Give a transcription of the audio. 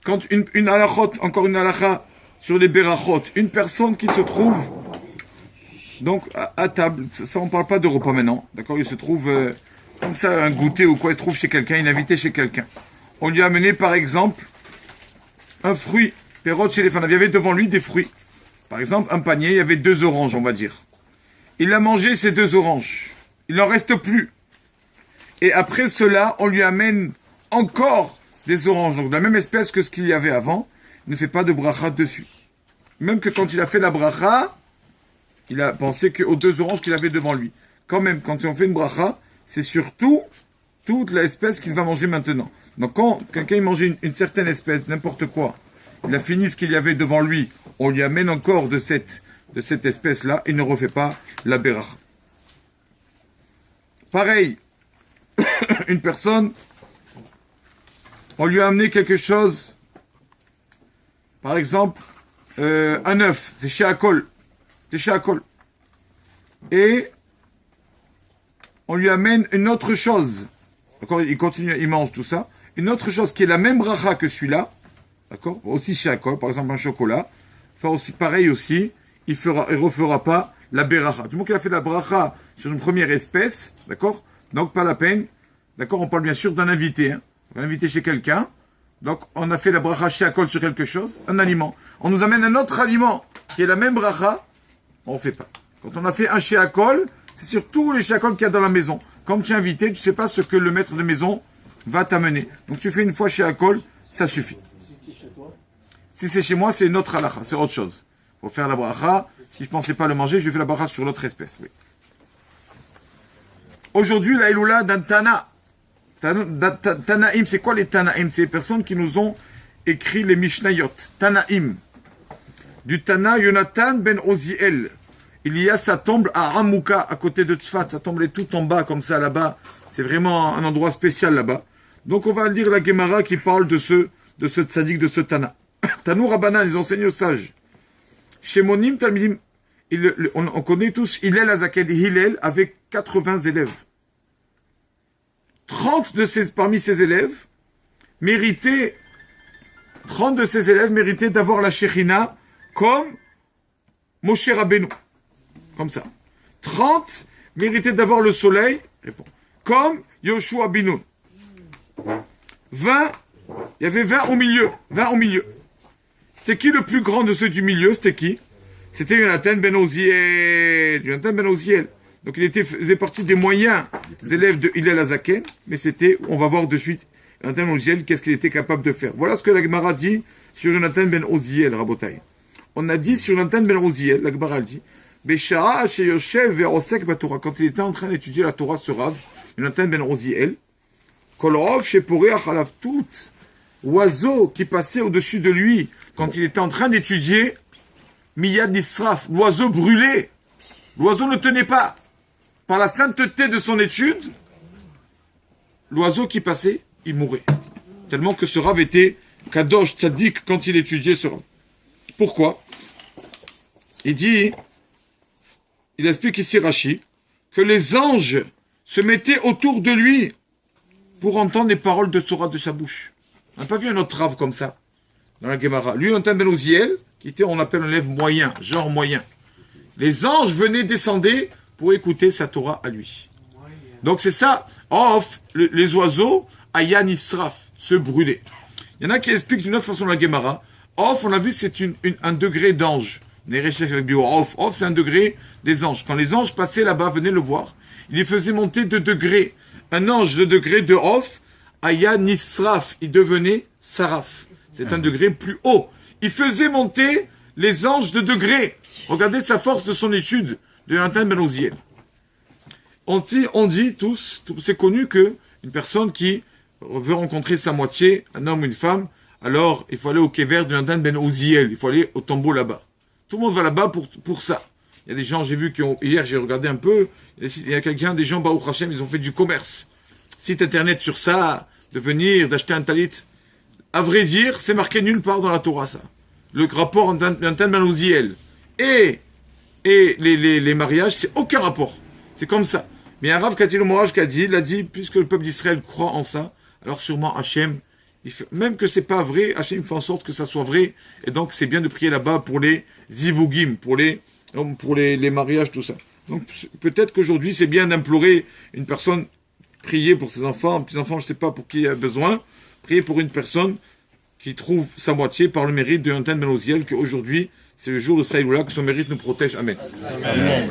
quand une halachot, encore une halakha sur les berachot, une personne qui se trouve donc à table, ça on parle pas de repas maintenant, d'accord, il se trouve comme ça un goûter ou quoi, il se trouve chez quelqu'un, il est invité chez quelqu'un. On lui a amené par exemple un fruit, perot chez les femmes, il y avait devant lui des fruits. Par exemple, un panier, il y avait 2 oranges, on va dire. Il a mangé ces 2 oranges. Il n'en reste plus. Et après cela, on lui amène encore des oranges, donc de la même espèce que ce qu'il y avait avant. Il ne fait pas de bracha dessus. Même que quand il a fait la bracha, il a pensé qu'aux 2 oranges qu'il avait devant lui. Quand même, quand on fait une bracha, c'est surtout toute l'espèce qu'il va manger maintenant. Donc quand quelqu'un mangeait une certaine espèce, n'importe quoi, il a fini ce qu'il y avait devant lui, on lui amène encore de cette espèce-là, il ne refait pas la beracha. Pareil, une personne, on lui a amené quelque chose, par exemple, un œuf, c'est Sheakol, et on lui amène une autre chose, d'accord, il continue, il mange tout ça, une autre chose qui est la même bracha que celui-là, d'accord, aussi Sheakol, par exemple un chocolat, aussi, pareil aussi, il refera pas la beracha. Du moment qu'il a fait la bracha sur une première espèce, d'accord, donc pas la peine, d'accord, on parle bien sûr d'un invité, hein. Un invité chez quelqu'un, donc on a fait la bracha Sheakol sur quelque chose, un aliment. On nous amène un autre aliment qui est la même bracha, on ne fait pas. Quand on a fait un Sheakol, c'est sur tous les Sheakol qu'il y a dans la maison. Comme tu es invité, tu ne sais pas ce que le maître de maison va t'amener. Donc tu fais une fois Sheakol, ça suffit. Si c'est chez moi, c'est une autre halakha, c'est autre chose. Pour faire la bracha, si je ne pensais pas le manger, je vais faire la bracha sur l'autre espèce. Oui. Aujourd'hui, la Iloula d'un Tana. Tanaïm, c'est quoi les Tanaïm? C'est les personnes qui nous ont écrit les Mishnayot. Tanaïm. Du Tana, Yonatan ben Oziel. Il y a sa tombe à Amouka, à côté de Tzfat. Sa tombe est tout en bas, comme ça, là-bas. C'est vraiment un endroit spécial, là-bas. Donc, on va lire la Gemara qui parle de ce tzaddik, de ce Tana. Tanou Rabbanan, les enseignants sages. Chez Monim, Talmidim, on connaît tous Hillel Azaken, Hillel avec 80 élèves. 30 parmi ses élèves méritaient d'avoir la Shekhinah comme Moshe Rabbeinu. Comme ça. 30 méritaient d'avoir le soleil, comme Yoshua Binoun. 20, il y avait 20 au milieu. C'est qui le plus grand de ceux du milieu? C'était qui? C'était Yonatan ben Oziel. Donc il faisait partie des moyens élèves de Hillel Azaken, mais c'était, on va voir de suite, Yonatan ben Oziel, qu'est-ce qu'il était capable de faire. Voilà ce que la Gemara dit sur Yonatan ben Oziel, Rabotai. On a dit sur Yonatan ben Oziel, la Gemara dit, Besha'a sheyoshev ve'osek b'Torah, quand il était en train d'étudier la Torah, ce Rav, Yonatan ben Oziel, Kol rov sheporeach alav tout, oiseau qui passait au-dessus de lui, quand il était en train d'étudier, Miyad Nisraf, l'oiseau brûlé. L'oiseau ne tenait pas. Par la sainteté de son étude, l'oiseau qui passait, il mourait. Tellement que ce Rav était Kadosh, Tzadik, quand il étudiait ce Rav. Pourquoi? Il explique ici Rashi, que les anges se mettaient autour de lui pour entendre les paroles de Torah de sa bouche. On n'a pas vu un autre Rav comme ça dans la Gemara. Lui, Yonatan ben Oziel, qui était, on appelle un élève moyen, genre moyen. Les anges venaient descendre pour écouter sa Torah à lui. Donc c'est ça, les oiseaux, Ayan Israf, se brûler. Il y en a qui expliquent d'une autre façon la Gemara. On a vu, c'est un degré d'ange. C'est un degré des anges. Quand les anges passaient là-bas, venaient le voir, ils les faisaient monter de degrés. Un ange de degré de Ayan Nisraf, il devenait Saraf. C'est un degré plus haut. Il faisait monter les anges de degré. Regardez sa force de son étude de Yonatan ben Oziel. On dit tous, c'est connu que une personne qui veut rencontrer sa moitié, un homme ou une femme, alors il faut aller au kever de Yonatan ben Oziel. Il faut aller au tombeau là-bas. Tout le monde va là-bas pour ça. Il y a des gens, j'ai vu, hier j'ai regardé un peu, il y a des gens, Baruch Hashem, ils ont fait du commerce. Site internet sur ça, de venir, d'acheter un talit. À vrai dire, c'est marqué nulle part dans la Torah, ça. Le rapport d'Yonatan ben Oziel et les mariages, c'est aucun rapport. C'est comme ça. Mais un Rav Katil Moraj qui a dit, il a dit, puisque le peuple d'Israël croit en ça, alors sûrement Hachem, Même que c'est pas vrai, Hachem fait en sorte que ça soit vrai. Et donc, c'est bien de prier là-bas pour les zivugim, pour les mariages, tout ça. Donc, peut-être qu'aujourd'hui, c'est bien d'implorer une personne, prier pour ses enfants, petits-enfants, je sais pas pour qui il a besoin, prier pour une personne qui trouve sa moitié par le mérite de Yonatan Ben Oziel, qu'aujourd'hui, c'est le jour de Saïloula, que son mérite nous protège. Amen. Amen.